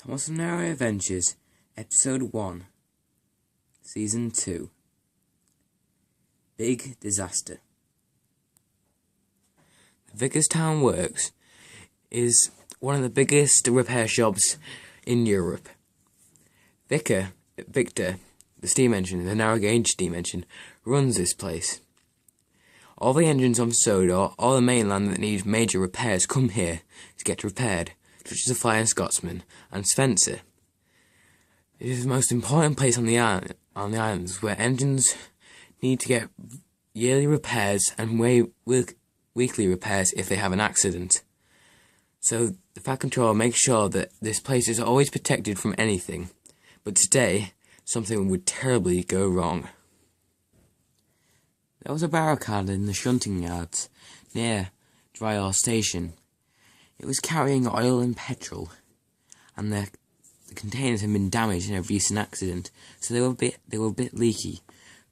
Thomas and Mary Adventures, Episode 1, Season 2. Big Disaster. The Vickerstown Works is one of the biggest repair shops in Europe. Victor, the steam engine, the narrow gauge steam engine, runs this place. All the engines on Sodor, all the mainland that need major repairs come here to get repaired, such as the Flying Scotsman and Spencer. It is the most important place on the islands where engines need to get yearly repairs and weekly repairs if they have an accident. So the Fat Controller makes sure that this place is always protected from anything. But today, something would terribly go wrong. There was a barricade in the shunting yards near Dry Oil Station. It was carrying oil and petrol, and the containers had been damaged in a recent accident, so they were a bit leaky.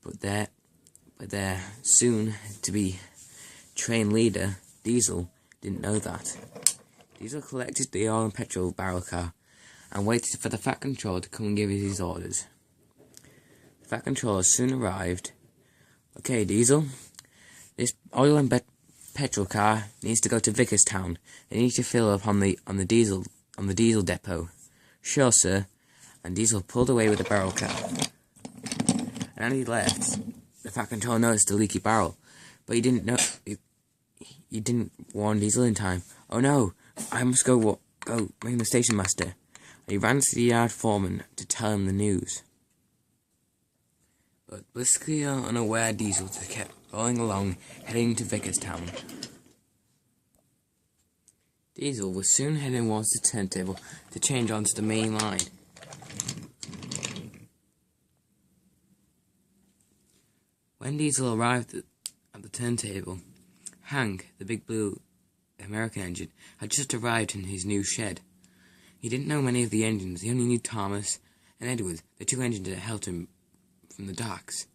But their soon-to-be train leader, Diesel, didn't know that. Diesel collected the oil and petrol barrel car and waited for the Fat Controller to come and give his orders. The Fat Controller soon arrived. Okay, Diesel, this oil and petrol car needs to go to Vickerstown. They need to fill up on the diesel depot. Sure, sir. And Diesel pulled away with the barrel car. And as he left, the Fat Controller noticed the leaky barrel, but he didn't know. He didn't warn Diesel in time. Oh no! I must go ring the station master. And he ran to the yard foreman to tell him the news. But blissfully unaware, Diesel just kept rolling along, heading to Vickerstown. Diesel was soon heading towards the turntable to change onto the main line. When Diesel arrived at the turntable, Hank, the big blue American engine, had just arrived in his new shed. He didn't know many of the engines. He only knew Thomas and Edward, the two engines that helped him from the docks.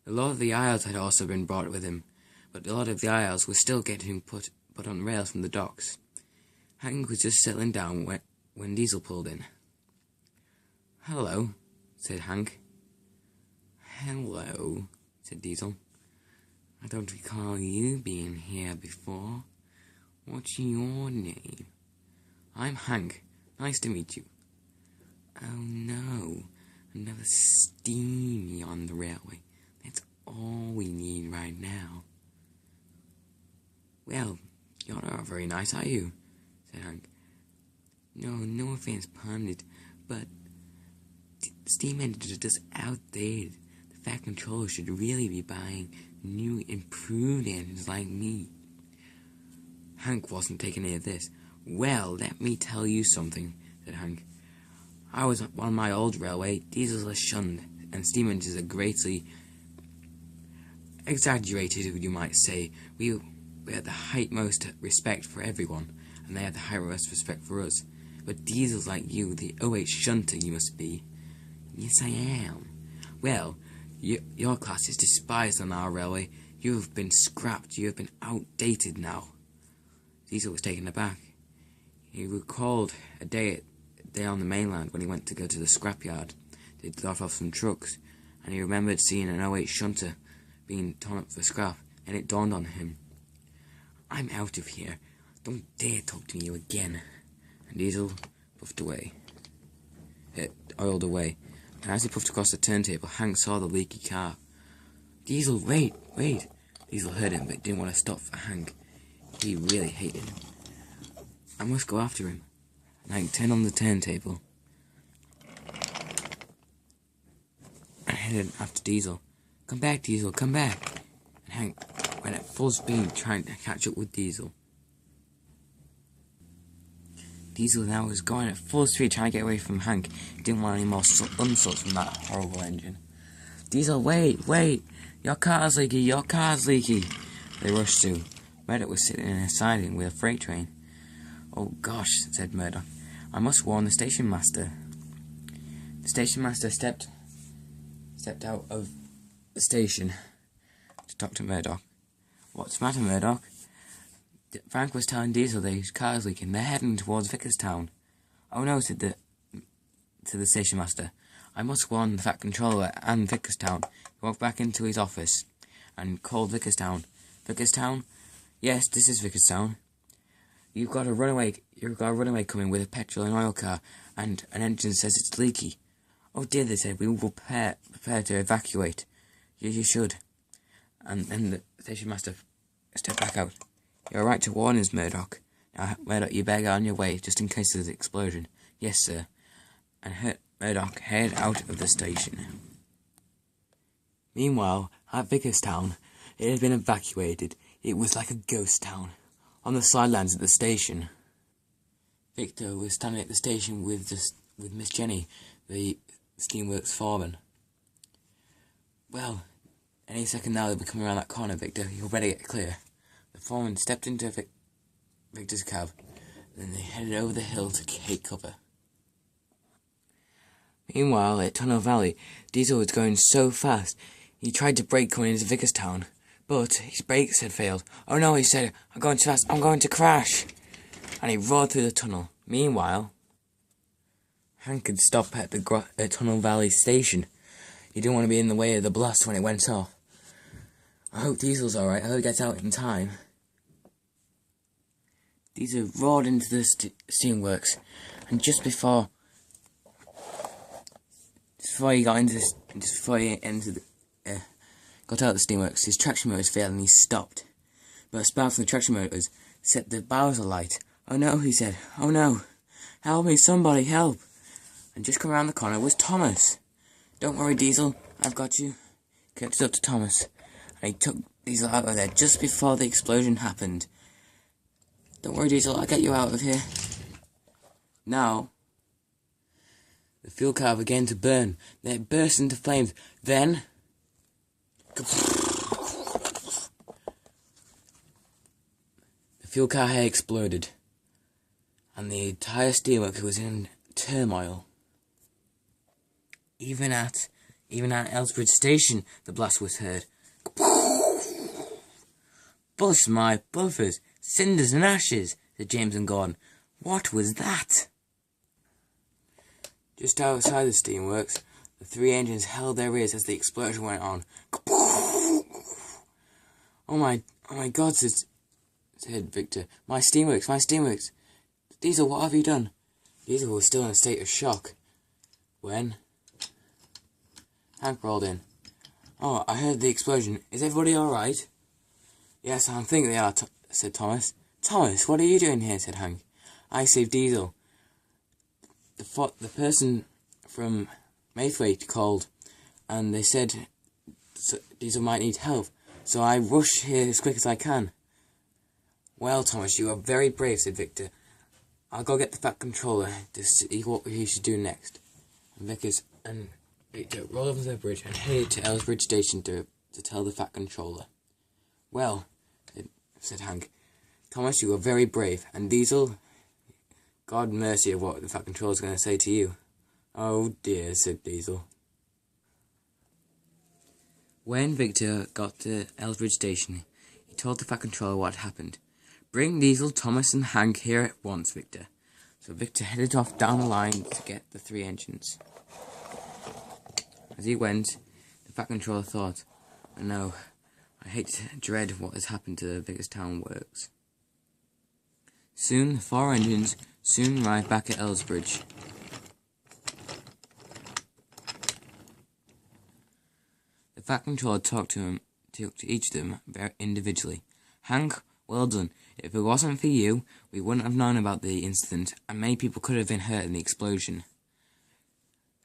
The Lord of the Isles had also been brought with him, but the Lord of the Isles was still getting put on rails from the docks. Hank was just settling down when Diesel pulled in. "Hello," said Hank. "Hello," said Diesel. "I don't recall you being here before. What's your name?" "I'm Hank. Nice to meet you." "Oh no, another steamy on the railway. That's all we need right now." "Well, you're not very nice, are you?" said Hank. No offense, Pundit, but steam engines are just outdated. The Fat Controller should really be buying new, improved engines like me. Hank wasn't taking any of this. "Well, let me tell you something," said Hank. "I was on my old railway. Diesels are shunned, and steam engines are greatly exaggerated, you might say. We had the highmost respect for everyone, and they had the highest respect for us. But diesels like you, the OH shunter you must be." "Yes, I am." "Well, your class is despised on our railway. You have been scrapped. You have been outdated now." Diesel was taken aback. He recalled a day on the mainland when he went to go to the scrapyard to drop off some trucks, and he remembered seeing an OH shunter being torn up for scrap, and it dawned on him. "I'm out of here. Don't dare talk to me again." And Diesel puffed away. It oiled away, and as he puffed across the turntable, Hank saw the leaky car. "Diesel, wait!" Diesel heard him, but didn't want to stop for Hank. He really hated him. "I must go after him." And Hank turned on the turntable and headed after Diesel. "Come back, Diesel, come back!" And Hank went at full speed trying to catch up with Diesel. Diesel now was going at full speed trying to get away from Hank. He didn't want any more insults from that horrible engine. "Diesel, wait! Your car's leaky! They rushed to. Murdoch was sitting in a siding with a freight train. "Oh gosh," said Murdoch. "I must warn the station master." The station master stepped out of the station to talk to Murdoch. "What's the matter, Murdoch?" Frank was telling Diesel that his car's leaking. They're heading towards Vickerstown. "Oh no," said the to the station master. I must warn the Fat Controller and Vickerstown. He walked back into his office and called Vickerstown. Vickerstown? Yes, this is Vickerstown. You've got a runaway coming with a petrol and oil car, and an engine says it's leaky. Oh dear, they said, we will prepare to evacuate. You should. And then the station master stepped back out. You're right to warn us, Murdoch. Now, Murdoch, you better get on your way, just in case there's an explosion. Yes, sir. And Murdoch head out of the station. Meanwhile, at Vickerstown, it had been evacuated. It was like a ghost town. On the sidelines at the station, Victor was standing at the station with Miss Jenny, the steamworks foreman. Well, any second now they'll be coming around that corner, Victor. You'll better get clear. The foreman stepped into Victor's cab, and then they headed over the hill to take cover. Meanwhile, at Tunnel Valley, Diesel was going so fast, he tried to brake coming into Vickerstown, but his brakes had failed. Oh no, he said, I'm going too fast, I'm going to crash! And he roared through the tunnel. Meanwhile, Hank had stopped at the Tunnel Valley station. He didn't want to be in the way of the blast when it went off. I hope Diesel's alright, I hope he gets out in time. Diesel roared into the steamworks, and just before he got into got out of the steamworks, his traction motors failed and he stopped. But a spark from the traction motors set the bars alight. Oh no, he said. Oh no. Help me, somebody, help. And just come around the corner was Thomas. Don't worry, Diesel, I've got you. Connected up to Thomas. And he took Diesel out of there just before the explosion happened. Don't worry, Diesel, I'll get you out of here. Now, the fuel car began to burn. Then it burst into flames. Then the fuel car head exploded, and the entire steelworks was in turmoil. Even at Elsbridge Station, the blast was heard. Bust my buffers, cinders and ashes, said James and Gordon. What was that? Just outside the steamworks, the three engines held their ears as the explosion went on. Oh my God, said Victor. My steamworks. Diesel, what have you done? Diesel was still in a state of shock when Hank rolled in. Oh, I heard the explosion. Is everybody alright? Yes, I think they are, said Thomas. Thomas, what are you doing here? Said Hank. I saved Diesel. The person from Maythwaite called, and they said Diesel might need help, so I rush here as quick as I can. Well, Thomas, you are very brave, said Victor. I'll go get the Fat Controller to see what he should do next. And Victor rolled over the bridge and headed to Elsbridge Station to tell the Fat Controller. Well, said Hank, Thomas, you are very brave, and Diesel, God mercy of what the Fat Controller's going to say to you. Oh dear, said Diesel. When Victor got to Elsbridge Station, he told the Fat Controller what had happened. Bring Diesel, Thomas and Hank here at once, Victor. So Victor headed off down the line to get the three engines. As he went, the Fat Controller thought, oh no, I hate to dread what has happened to the Vickerstown works. Soon, the four engines soon arrived back at Elsbridge. The Fat Controller talked to each of them individually. Hank, well done. If it wasn't for you, we wouldn't have known about the incident, and many people could have been hurt in the explosion.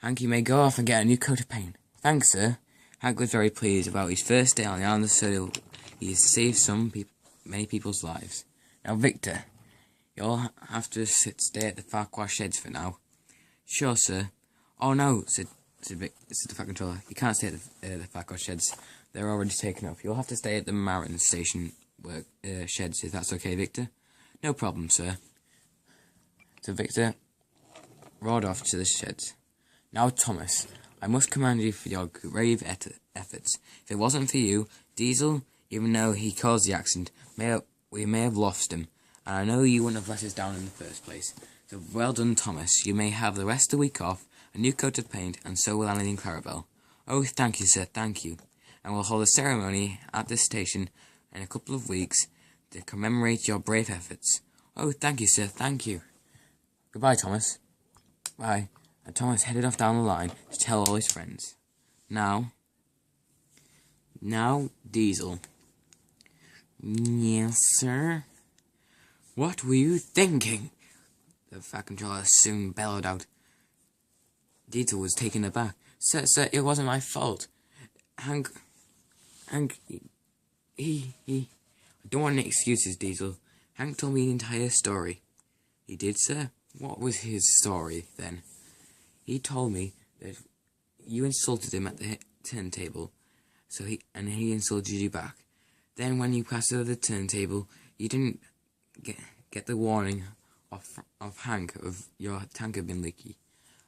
Hank, you may go off and get a new coat of paint. Thanks, sir. Hank was very pleased about his first day on the island of Surrey. He has saved many people's lives. Now, Victor, you'll have to stay at the Farquhar sheds for now. Sure, sir. Oh no, said the Fat Controller. You can't stay at the Farquhar sheds. They're already taken up. You'll have to stay at the Marin Station sheds, if that's okay, Victor. No problem, sir. So Victor rode off to the sheds. Now, Thomas, I must commend you for your brave efforts. If it wasn't for you, Diesel, even though he caused the accident, we may have lost him, and I know you wouldn't have let us down in the first place. So well done, Thomas. You may have the rest of the week off, a new coat of paint, and so will Annie and Clarabelle. Oh, thank you, sir, thank you. And we'll hold a ceremony at this station in a couple of weeks to commemorate your brave efforts. Oh, thank you, sir, thank you. Goodbye, Thomas. Bye. And Thomas headed off down the line to tell all his friends. Now, Diesel. Yes, sir? What were you thinking? The Fat Controller soon bellowed out. Diesel was taken aback. Sir, it wasn't my fault. Hank, he... I don't want any excuses, Diesel. Hank told me the entire story. He did, sir? What was his story, then? He told me that you insulted him at the turntable, he insulted you back. Then when you passed over the turntable, you didn't get the warning of Hank of your tank had been leaky.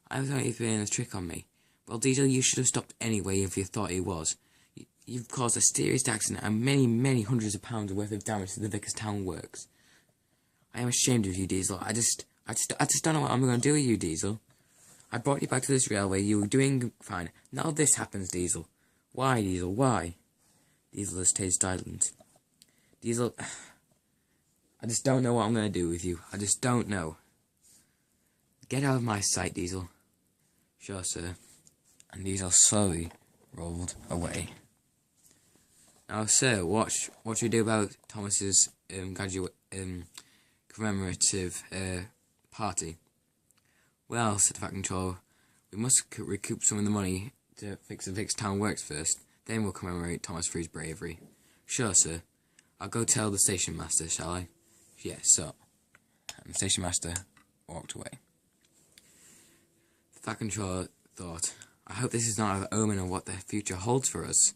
I thought he was playing a trick on me. Well, Diesel, you should have stopped anyway if you thought he was. You've caused a serious accident and many hundreds of pounds worth of damage to the Vicarstown works. I am ashamed of you, Diesel. I just don't know what I'm going to do with you, Diesel. I brought you back to this railway. You were doing fine. Now this happens, Diesel. Why, Diesel? Why? Diesel has stayed silent. Diesel, I just don't know what I'm going to do with you. I just don't know. Get out of my sight, Diesel. Sure, sir. And Diesel slowly rolled away. Now, sir, what should we do about Thomas's commemorative party? Well, said the Fat Controller, we must recoup some of the money to fix the Vicarstown works first. Then we'll commemorate Thomas for his bravery. Sure, sir. I'll go tell the station master, shall I? Yes, so. And the station master walked away. The Fat Controller thought, I hope this is not an omen of what the future holds for us.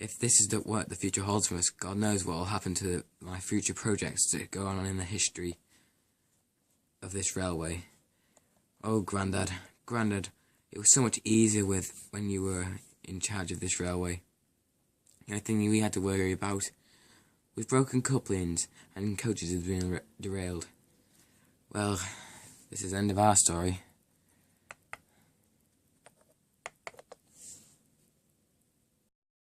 If this is what the future holds for us, God knows what will happen to my future projects that go on in the history of this railway. Oh, Grandad, it was so much easier when you were in charge of this railway. The only thing we had to worry about was broken couplings and coaches had been derailed. Well, this is the end of our story.